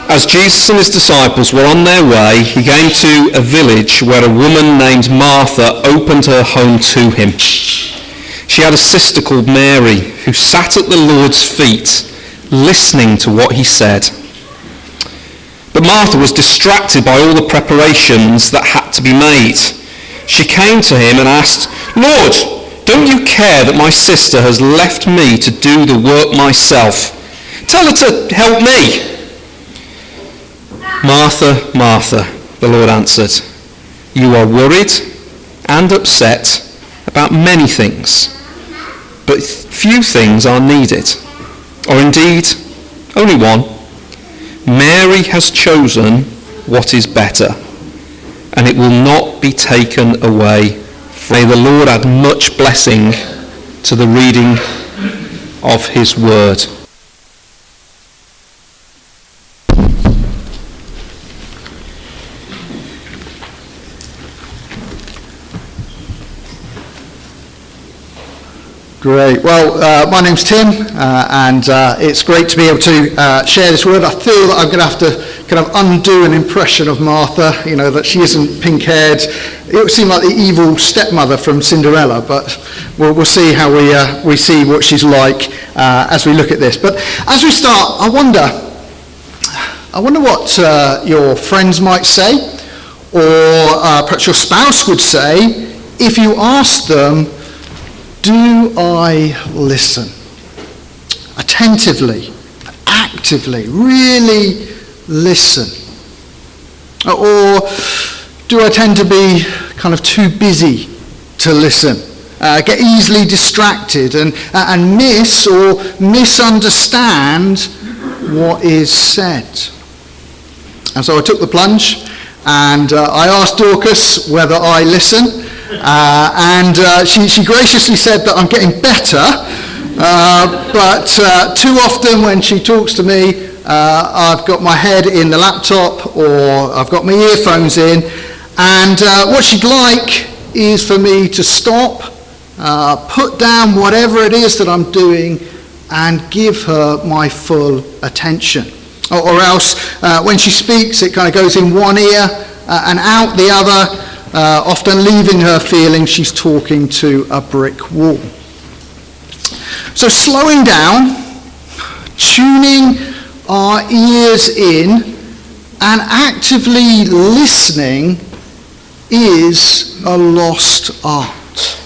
As Jesus and his disciples were on their way, he came to a village where a woman named Martha opened her home to him. She had a sister called Mary, who sat at the Lord's feet, listening to what he said. But Martha was distracted by all the preparations that had to be made. She came to him and asked, "Lord, don't you care that my sister has left me to do the work myself? Tell her to help me." "Martha, Martha," the Lord answered, "you are worried and upset about many things, but few things are needed, or indeed only one. Mary has chosen what is better, and it will not be taken away. May the Lord add much blessing to the reading of his word." Great. Well, my name's Tim, and it's great to be able to share this word. I feel that I'm going to have to kind of undo an impression of Martha, that she isn't pink-haired. It would seem like the evil stepmother from Cinderella, but we'll see how we see what she's like as we look at this. But as we start, I wonder what your friends might say, or perhaps your spouse would say, if you asked them, "Do I listen attentively, actively, really listen? Or do I tend to be kind of too busy to listen, get easily distracted and miss or misunderstand what is said?" And so I took the plunge and I asked Dorcas whether I listen. And she graciously said that I'm getting better, but too often when she talks to me, I've got my head in the laptop or I've got my earphones in, and what she'd like is for me to stop, put down whatever it is that I'm doing, and give her my full attention. Or else, when she speaks, it kind of goes in one ear and out the other, often leaving her feeling she's talking to a brick wall. So slowing down, tuning our ears in, and actively listening is a lost art.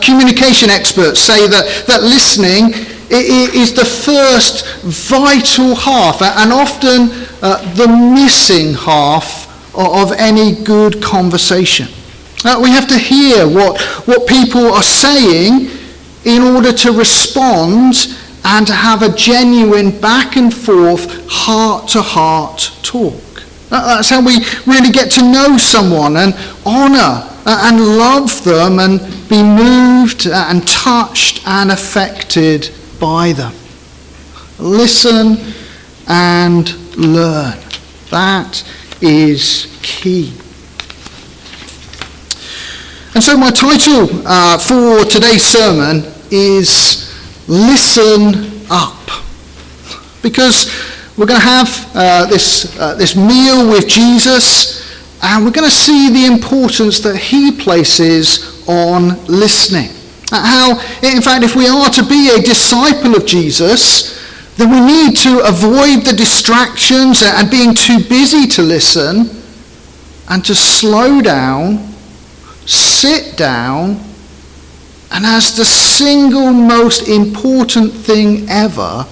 Communication experts say that listening is the first vital half, and often the missing half of any good conversation. We have to hear what people are saying in order to respond and to have a genuine back and forth, heart-to-heart talk. That's how we really get to know someone and honour and love them and be moved and touched and affected by them. Listen and learn. That is key. And so my title for today's sermon is Listen Up. Because we're going to have this meal with Jesus, and we're going to see the importance that he places on listening. How, in fact, if we are to be a disciple of Jesus, then we need to avoid the distractions and being too busy to listen, and to slow down, sit down, and as the single most important thing ever,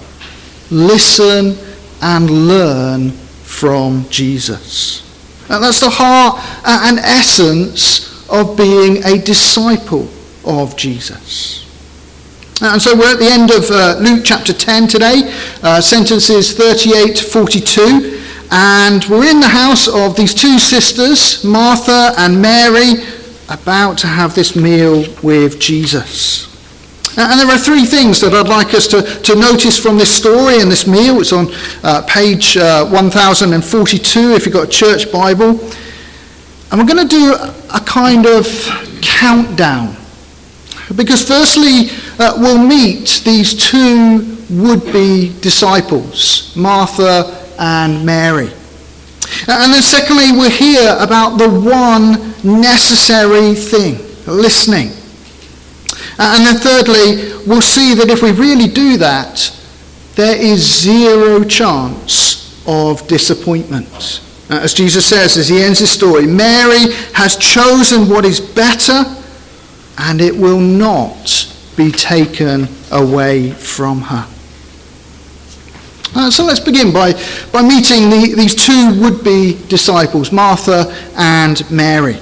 listen and learn from Jesus. And that's the heart and essence of being a disciple of Jesus. And so we're at the end of Luke chapter 10 today, sentences 38 to 42, and we're in the house of these two sisters, Martha and Mary, about to have this meal with Jesus. And there are three things that I'd like us to notice from this story and this meal. It's on page 1042 if you've got a church Bible. And we're going to do a kind of countdown. Because firstly, we'll meet these two would-be disciples, Martha and Mary. And then secondly, we'll hear about the one necessary thing, listening. And then thirdly, we'll see that if we really do that, there is zero chance of disappointment. As Jesus says as he ends his story, Mary has chosen what is better, and it will not be taken away from her. So let's begin by meeting these two would-be disciples, Martha and Mary.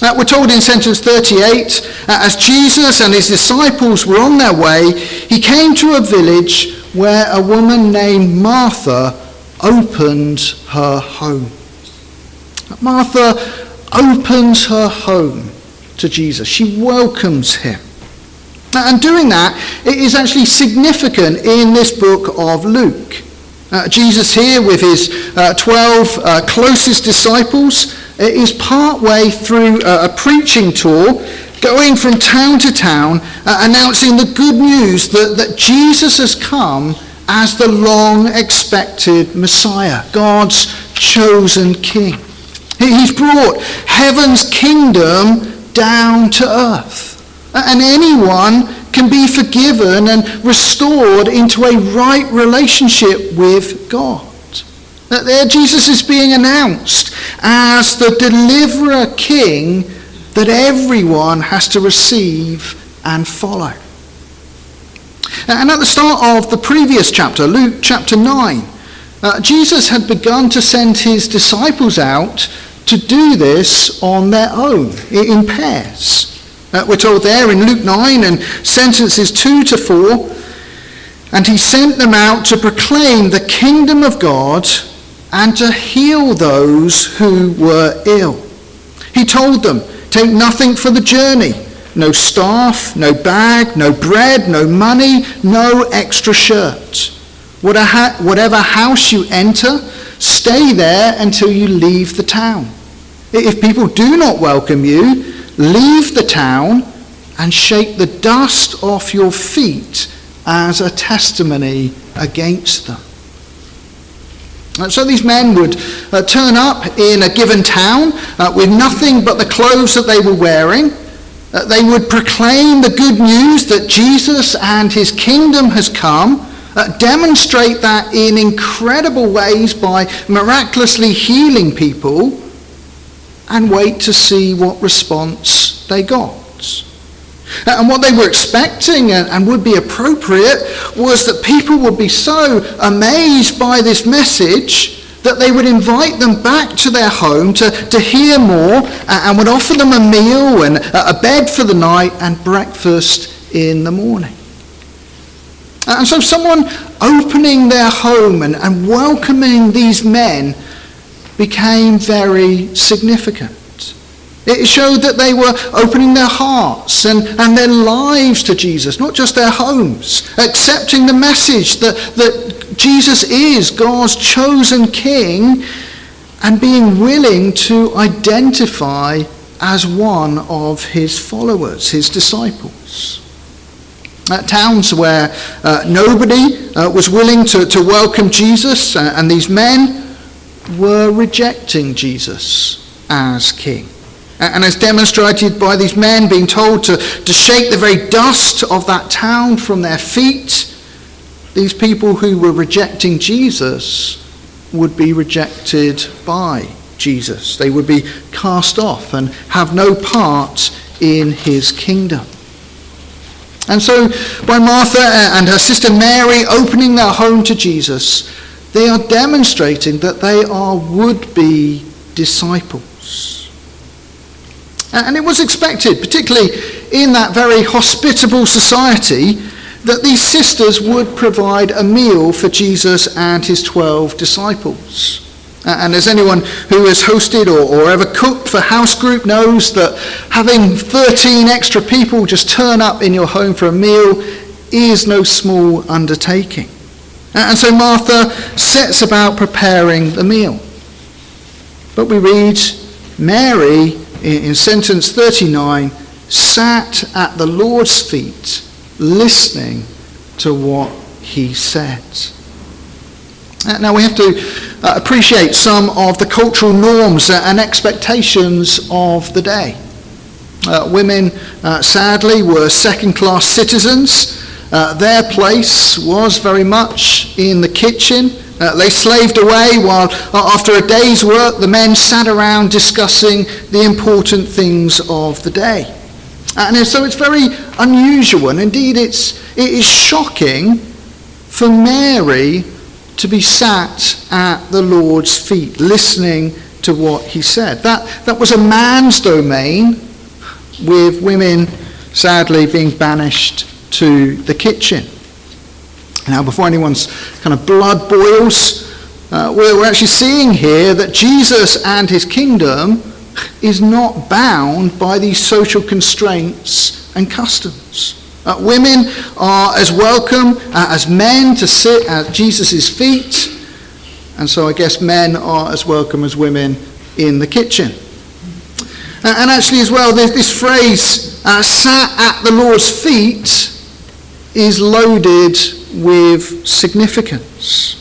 We're told in sentence 38, as Jesus and his disciples were on their way, he came to a village where a woman named Martha opened her home. Martha opens her home to Jesus. She welcomes him. And doing that, it is actually significant in this book of Luke. Jesus here with his 12 closest disciples is partway through a preaching tour, going from town to town, announcing the good news that Jesus has come as the long-expected Messiah, God's chosen king. He's brought heaven's kingdom down to earth. And anyone can be forgiven and restored into a right relationship with God. There Jesus is being announced as the deliverer king that everyone has to receive and follow. And at the start of the previous chapter, Luke chapter 9, Jesus had begun to send his disciples out to do this on their own, in pairs. We're told there in Luke 9 and sentences 2 to 4, and he sent them out to proclaim the kingdom of God and to heal those who were ill. He told them, take nothing for the journey, no staff, no bag, no bread, no money, no extra shirt. Whatever house you enter, stay there until you leave the town. If people do not welcome you, leave the town and shake the dust off your feet as a testimony against them. And so these men would turn up in a given town with nothing but the clothes that they were wearing. They would proclaim the good news that Jesus and his kingdom has come, demonstrate that in incredible ways by miraculously healing people, and wait to see what response they got. And what they were expecting and would be appropriate was that people would be so amazed by this message that they would invite them back to their home to hear more, and would offer them a meal and a bed for the night and breakfast in the morning. And so someone opening their home and welcoming these men became very significant. It showed that they were opening their hearts and their lives to Jesus, not just their homes, accepting the message that Jesus is God's chosen king and being willing to identify as one of his followers, his disciples. Towns where nobody was willing to welcome Jesus, and these men were rejecting Jesus as king. And as demonstrated by these men being told to shake the very dust of that town from their feet, these people who were rejecting Jesus would be rejected by Jesus. They would be cast off and have no part in his kingdom. And so by Martha and her sister Mary opening their home to Jesus, they are demonstrating that they are would-be disciples. And it was expected, particularly in that very hospitable society, that these sisters would provide a meal for Jesus and his 12 disciples. And as anyone who has hosted or ever cooked for house group knows, that having 13 extra people just turn up in your home for a meal is no small undertaking. And so Martha sets about preparing the meal. But we read, Mary, in sentence 39, sat at the Lord's feet, listening to what he said. Now we have to appreciate some of the cultural norms and expectations of the day. Women, sadly, were second-class citizens. Their place was very much in the kitchen. They slaved away while, after a day's work, the men sat around discussing the important things of the day. And so it's very unusual, and indeed it is shocking for Mary to be sat at the Lord's feet, listening to what he said. That was a man's domain, with women sadly being banished to the kitchen. Now, before anyone's kind of blood boils, we're actually seeing here that Jesus and his kingdom is not bound by these social constraints and customs. Women are as welcome as men to sit at Jesus' feet, and so I guess men are as welcome as women in the kitchen. And actually as well, this phrase, sat at the Lord's feet, is loaded with significance.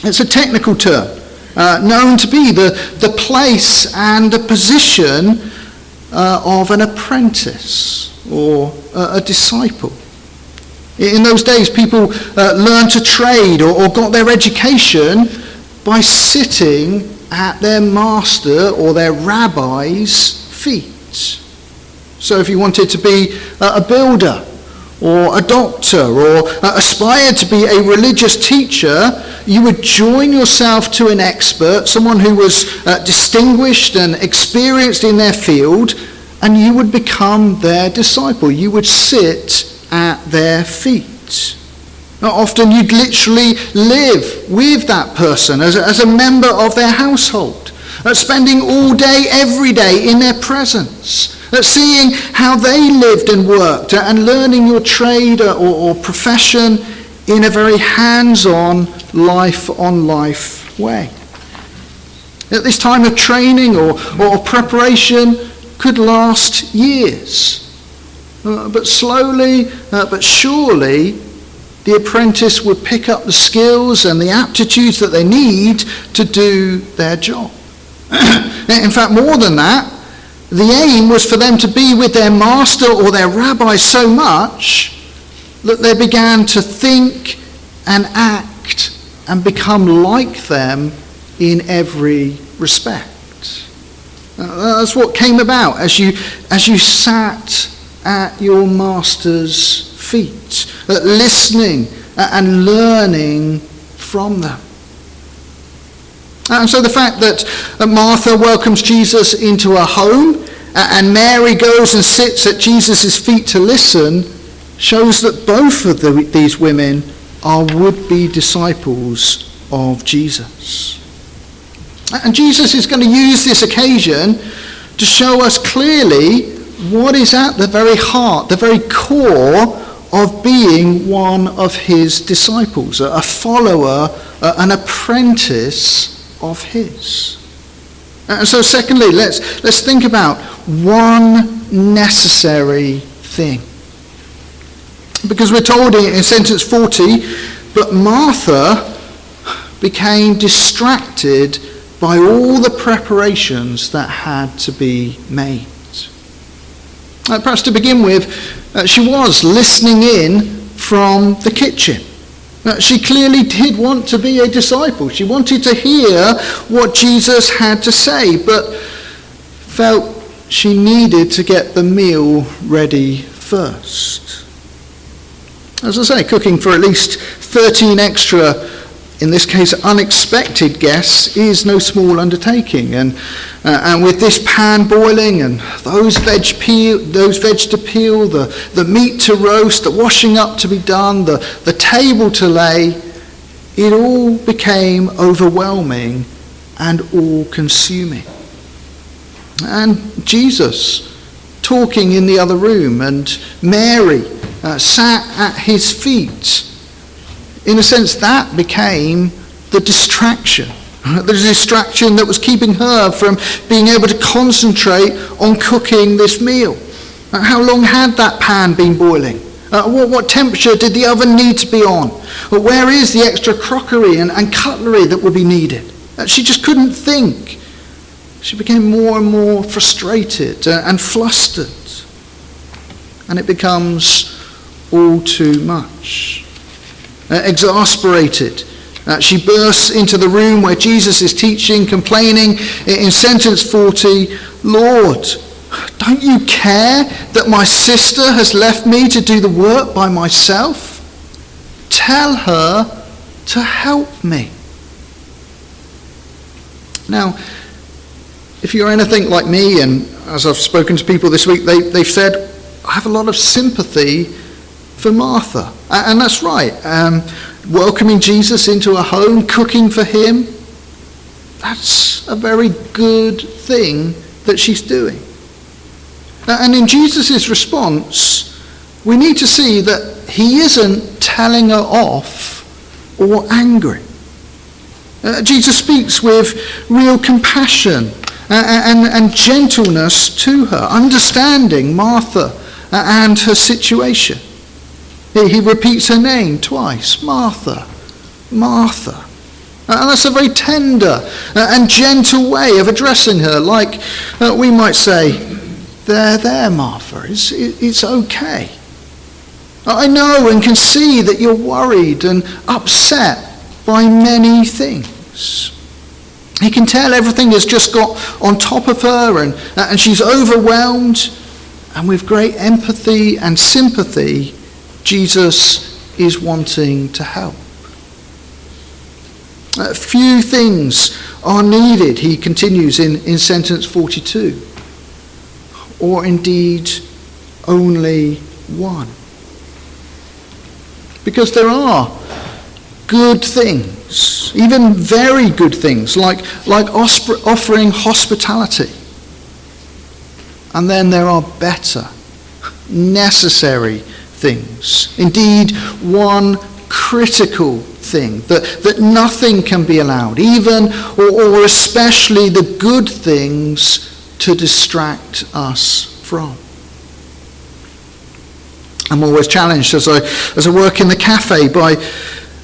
It's a technical term, known to be the place and the position of an apprentice or a disciple. In those days, people learned to trade or got their education by sitting at their master or their rabbi's feet. So if you wanted to be a builder or a doctor or aspire to be a religious teacher, you would join yourself to an expert, someone who was distinguished and experienced in their field, and you would become their disciple. You would sit at their feet. Often you'd literally live with that person as a member of their household, spending all day, every day in their presence, seeing how they lived and worked, and learning your trade or profession in a very hands-on, life-on-life way. At this time of training or preparation could last years, but slowly but surely the apprentice would pick up the skills and the aptitudes that they need to do their job. In fact, more than that, the aim was for them to be with their master or their rabbi so much that they began to think and act and become like them in every respect. That's what came about as you sat at your master's feet, listening and learning from them. And so the fact that Martha welcomes Jesus into her home and Mary goes and sits at Jesus' feet to listen shows that both of these women are would-be disciples of Jesus. And Jesus is going to use this occasion to show us clearly what is at the very heart, the very core of being one of his disciples, a follower, an apprentice of his. And so secondly, let's think about one necessary thing. Because we're told in sentence 40, but Martha became distracted by all the preparations that had to be made. Perhaps to begin with, she was listening in from the kitchen. She clearly did want to be a disciple. She wanted to hear what Jesus had to say, but felt she needed to get the meal ready first. As I say, cooking for at least 13 extra, in this case unexpected guests, is no small undertaking. And with this pan boiling and those veg to peel, the meat to roast, the washing up to be done, the table to lay, it all became overwhelming and all-consuming. And Jesus talking in the other room, and Mary sat at his feet. In a sense, that became the distraction. The distraction that was keeping her from being able to concentrate on cooking this meal. How long had that pan been boiling? What temperature did the oven need to be on? Where is the extra crockery and cutlery that would be needed? She just couldn't think. She became more and more frustrated and flustered. And it becomes all too much. Exasperated, she bursts into the room where Jesus is teaching, complaining in sentence 40, "Lord, don't you care that my sister has left me to do the work by myself? Tell her to help me." Now, if you're anything like me, and as I've spoken to people this week, they've said, I have a lot of sympathy for Martha. And that's right. Welcoming Jesus into a home, cooking for him, that's a very good thing that she's doing. And in Jesus' response, we need to see that he isn't telling her off or angry. Jesus speaks with real compassion and gentleness to her, understanding Martha and her situation. He repeats her name twice, Martha, Martha. And that's a very tender and gentle way of addressing her, like we might say, there, Martha, it's okay. I know and can see that you're worried and upset by many things. He can tell everything has just got on top of her and she's overwhelmed. And with great empathy and sympathy, Jesus is wanting to help. Few things are needed, he continues in sentence 42. Or indeed, only one. Because there are good things, even very good things, like offering hospitality. And then there are better, necessary things. Indeed, one critical thing that nothing can be allowed, even or especially the good things, to distract us from. I'm always challenged as I work in the cafe by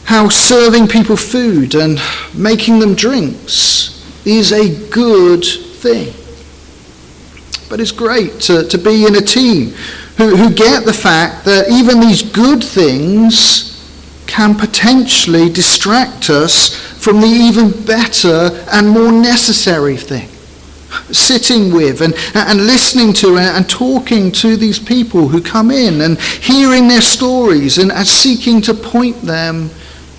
how serving people food and making them drinks is a good thing. But it's great to be in a team who get the fact that even these good things can potentially distract us from the even better and more necessary thing. Sitting with and listening to and talking to these people who come in and hearing their stories and seeking to point them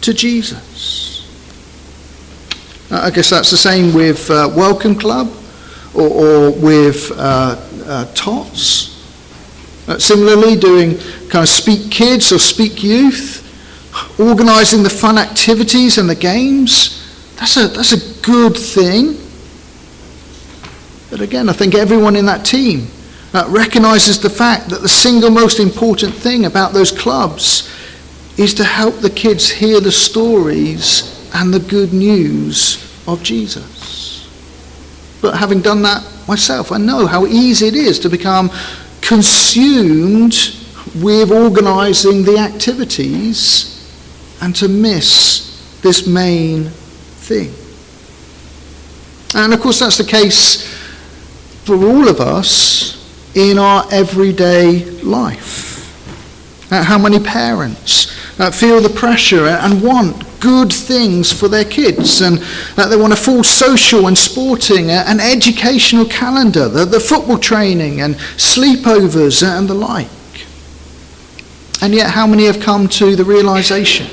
to Jesus. I guess that's the same with Welcome Club or with TOTS. Similarly, doing kind of Speak Kids or Speak Youth, organising the fun activities and the games. That's a good thing. But again, I think everyone in that team recognises the fact that the single most important thing about those clubs is to help the kids hear the stories and the good news of Jesus. But having done that myself, I know how easy it is to become consumed with organising the activities and to miss this main thing. And of course that's the case for all of us in our everyday life. How many parents feel the pressure and want good things for their kids, and they want a full social and sporting and educational calendar, the football training and sleepovers and the like. And yet how many have come to the realisation,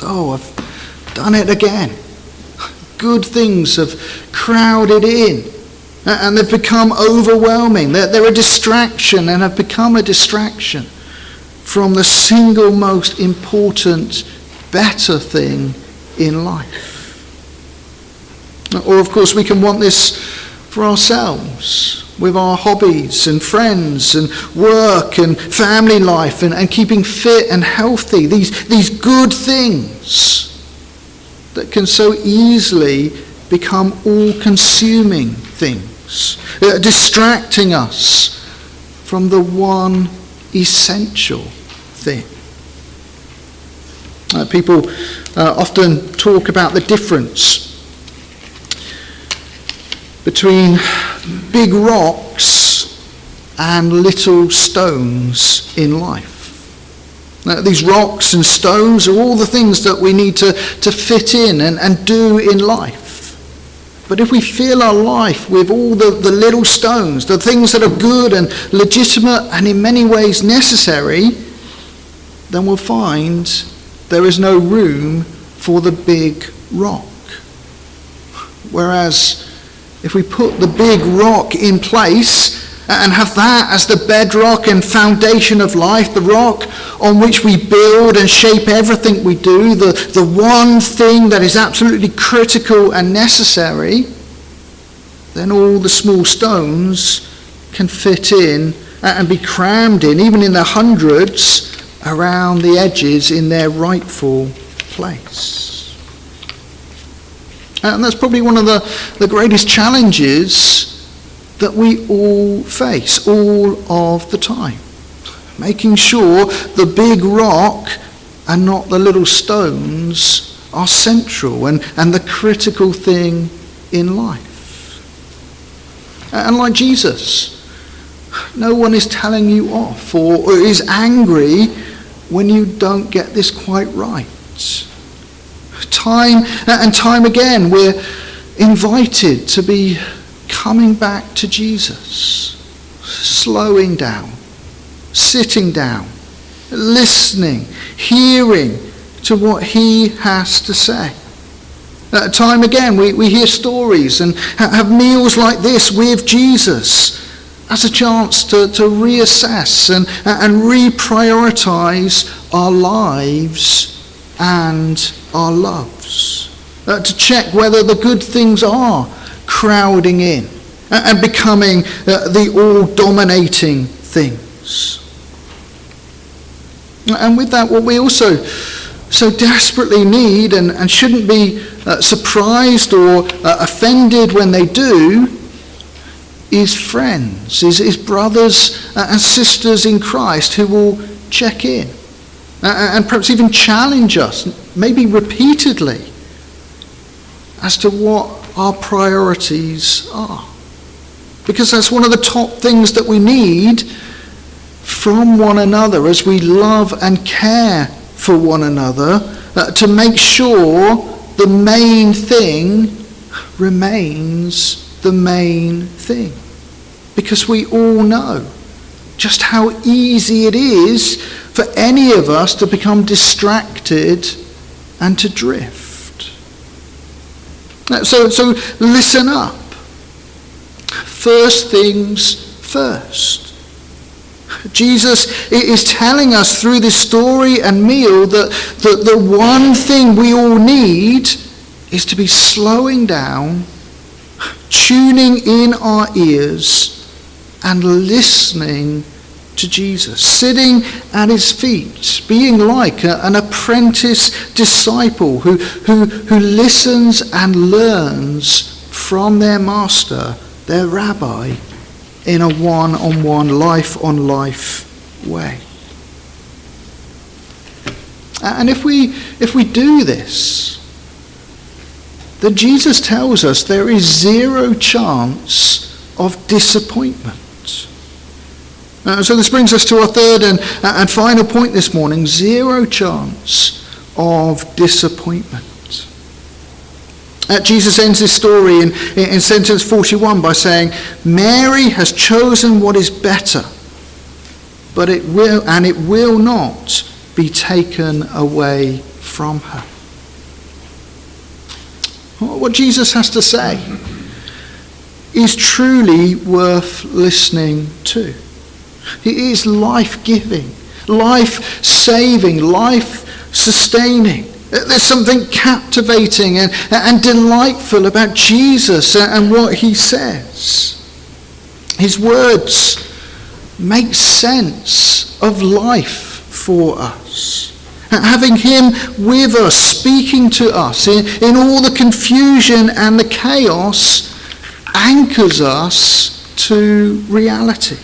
I've done it again. Good things have crowded in and they've become overwhelming. They're a distraction and have become a distraction from the single most important, better thing in life. Or of course we can want this for ourselves, with our hobbies and friends and work and family life and keeping fit and healthy. These good things that can so easily become all-consuming things, distracting us from the one essential thing. People often talk about the difference between big rocks and little stones in life. Now, these rocks and stones are all the things that we need to fit in and do in life. But if we fill our life with all the little stones, the things that are good and legitimate and in many ways necessary, then we'll find there is no room for the big rock. Whereas if we put the big rock in place and have that as the bedrock and foundation of life, the rock on which we build and shape everything we do, the one thing that is absolutely critical and necessary, then all the small stones can fit in and be crammed in, even in the hundreds, around the edges in their rightful place. And that's probably one of the greatest challenges that we all face all of the time. Making sure the big rock and not the little stones are central and the critical thing in life. And like Jesus, no one is telling you off or is angry when you don't get this quite right. Time and time again, we're invited to be coming back to Jesus, slowing down, sitting down, listening, hearing to what he has to say. Time again, we hear stories and have meals like this with Jesus as a chance to reassess and reprioritize our lives and our loves. To check whether the good things are crowding in and becoming the all-dominating things. And with that, what we also so desperately need and shouldn't be surprised or offended when they do is friends, is brothers and sisters in Christ who will check in and perhaps even challenge us, maybe repeatedly, as to what our priorities are. Because that's one of the top things that we need from one another as we love and care for one another, to make sure the main thing remains the main thing. Because we all know just how easy it is for any of us to become distracted and to drift. So listen up. First things first. Jesus is telling us through this story and meal that the one thing we all need is to be slowing down, tuning in our ears, and listening to Jesus, sitting at his feet, being like an apprentice disciple who listens and learns from their master, their rabbi, in a one-on-one, life-on-life way. And if we do this, then Jesus tells us there is zero chance of disappointment. So this brings us to our third and final point this morning: zero chance of disappointment. Jesus ends this story in sentence 41 by saying, Mary has chosen what is better, but it will not be taken away from her. What Jesus has to say is truly worth listening to. It is life-giving, life-saving, life-sustaining. There's something captivating and delightful about Jesus and what he says. His words make sense of life for us. Having him with us, speaking to us in all the confusion and the chaos, anchors us to reality.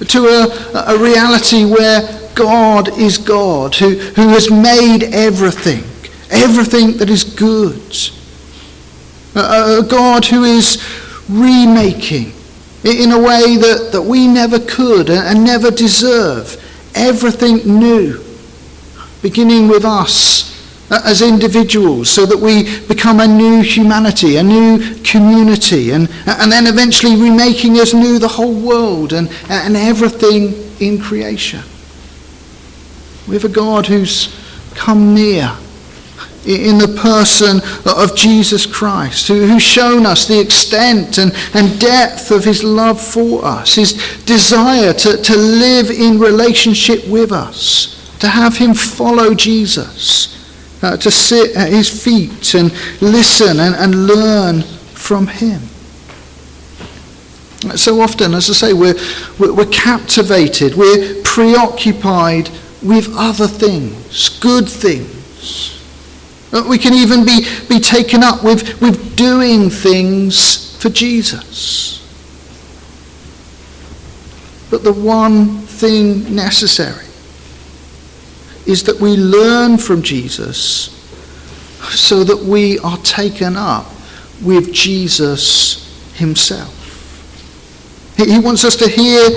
To a reality where God is God, who has made everything that is good. A God who is remaking in a way that we never could and never deserve. Everything new, beginning with us as individuals, so that we become a new humanity, a new community, and then eventually remaking as new the whole world and everything in creation. We have a God who's come near in the person of Jesus Christ, who's shown us the extent and depth of his love for us, his desire to live in relationship with us, to have him follow Jesus, to sit at his feet and listen and learn from him. So often, as I say, we're captivated, we're preoccupied with other things, good things. We can even be taken up with doing things for Jesus. But the one thing necessary is that we learn from Jesus so that we are taken up with Jesus himself. He wants us to hear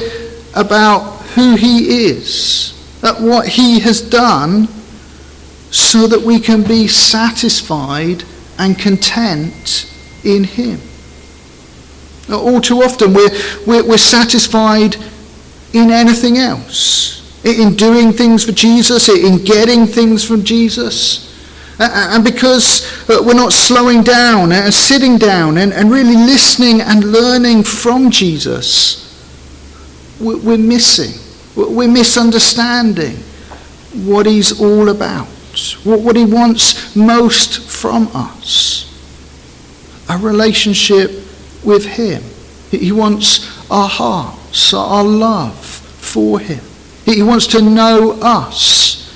about who he is, what he has done, so that we can be satisfied and content in him. All too often we're satisfied in anything else, in doing things for Jesus, in getting things from Jesus. And because we're not slowing down and sitting down and really listening and learning from Jesus, we're missing, we're misunderstanding what he's all about, what he wants most from us. A relationship with him. He wants our hearts, our love for him. He wants to know us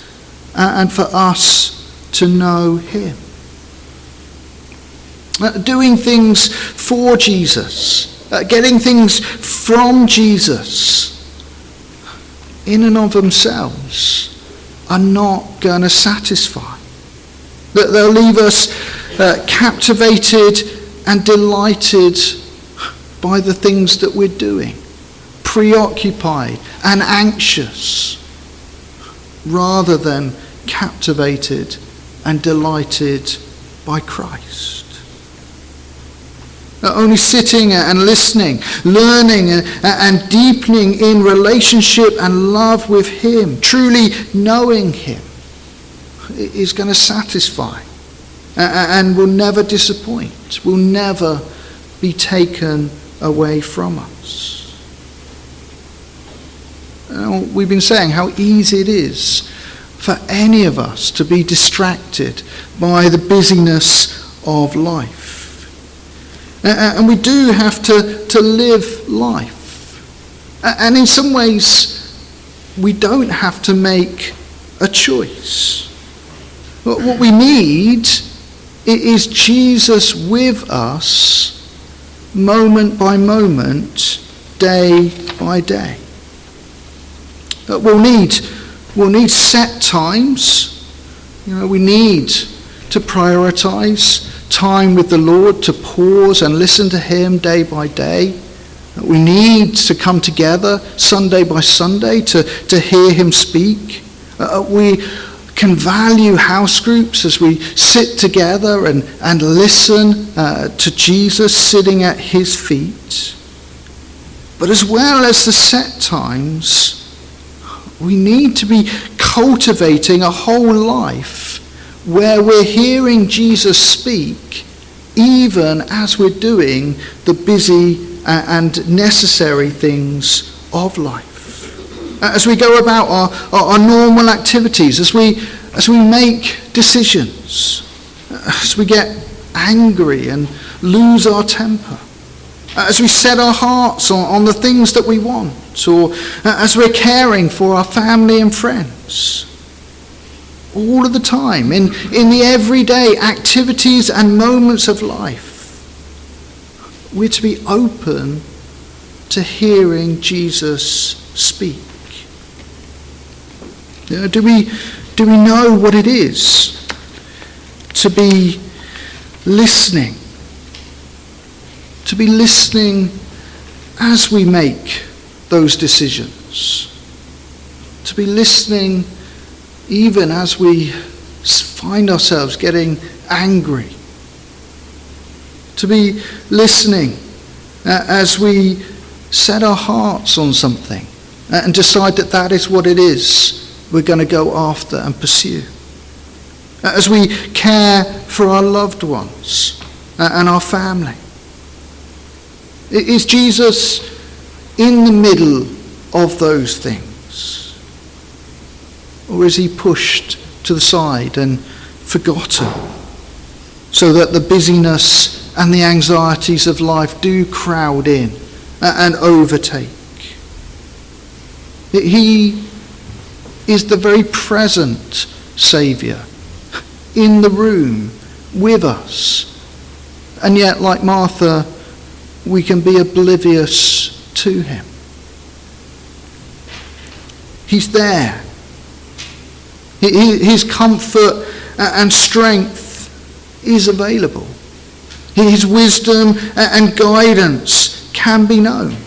and for us to know him. Doing things for Jesus, getting things from Jesus in and of themselves are not going to satisfy. They'll leave us captivated and delighted by the things that we're doing, preoccupied and anxious, rather than captivated and delighted by Christ. Only sitting and listening, learning and deepening in relationship and love with him, truly knowing him, is going to satisfy and will never disappoint, will never be taken away from us. We've been saying how easy it is for any of us to be distracted by the busyness of life. And we do have to live life. And in some ways, we don't have to make a choice. What we need is Jesus with us, moment by moment, day by day. We'll need set times. We need to prioritize time with the Lord, to pause and listen to him day by day. We need to come together Sunday by Sunday to hear him speak. We can value house groups as we sit together and listen to Jesus sitting at his feet. But as well as the set times, we need to be cultivating a whole life where we're hearing Jesus speak, even as we're doing the busy and necessary things of life. As we go about our normal activities, as we make decisions, as we get angry and lose our temper, as we set our hearts on the things that we want, or as we're caring for our family and friends. All of the time, in the everyday activities and moments of life, we're to be open to hearing Jesus speak. Do we know what it is to be listening? To be listening as we make those decisions. To be listening even as we find ourselves getting angry. To be listening as we set our hearts on something and decide that that is what it is we're going to go after and pursue. As we care for our loved ones and our family. Is Jesus in the middle of those things? Or is he pushed to the side and forgotten so that the busyness and the anxieties of life do crowd in and overtake? He is the very present Saviour in the room with us. And yet, like Martha, we can be oblivious to him. He's there. His comfort and strength is available. His wisdom and guidance can be known.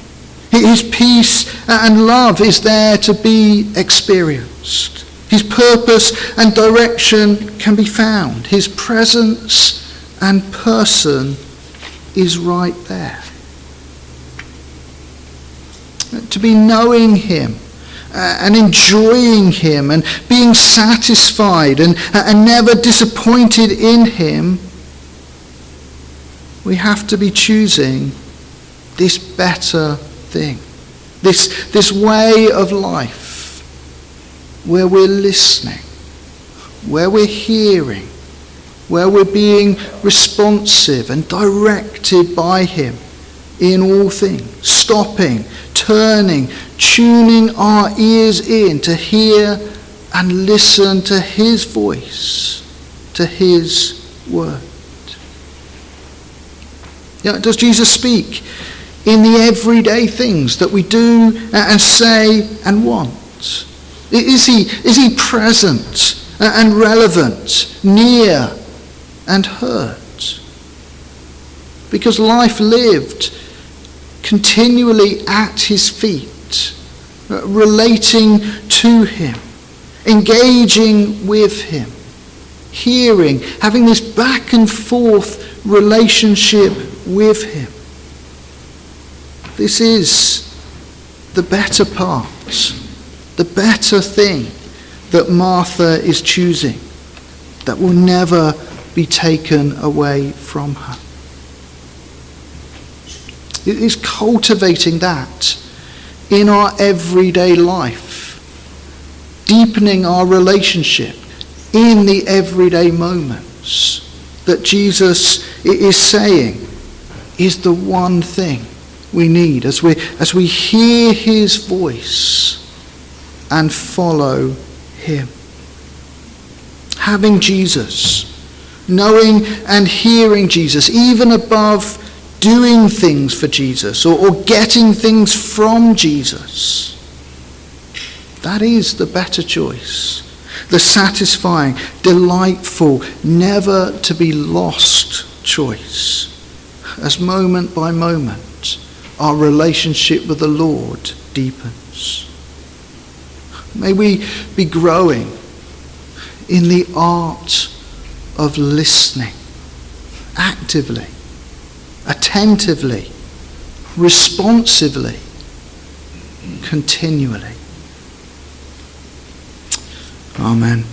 His peace and love is there to be experienced. His purpose and direction can be found. His presence and person is right there. To be knowing him and enjoying him and being satisfied and never disappointed in him, we have to be choosing this better thing, this way of life where we're listening, where we're hearing, where we're being responsive and directed by him in all things, stopping, turning, tuning our ears in to hear and listen to his voice, to his word. Does Jesus speak in the everyday things that we do and say and want? Is he present and relevant, near and heard? Because life lived continually at his feet, relating to him, engaging with him, hearing, having this back and forth relationship with him. This is the better part, the better thing that Martha is choosing, that will never be taken away from her. It is cultivating that in our everyday life, deepening our relationship in the everyday moments that Jesus is saying is the one thing we need as we hear his voice and follow him. Having Jesus, knowing and hearing Jesus, even above doing things for Jesus or getting things from Jesus, that is the better choice, the satisfying, delightful, never to be lost choice, as moment by moment our relationship with the Lord deepens. May we be growing in the art of listening actively, attentively, responsively, continually. Amen.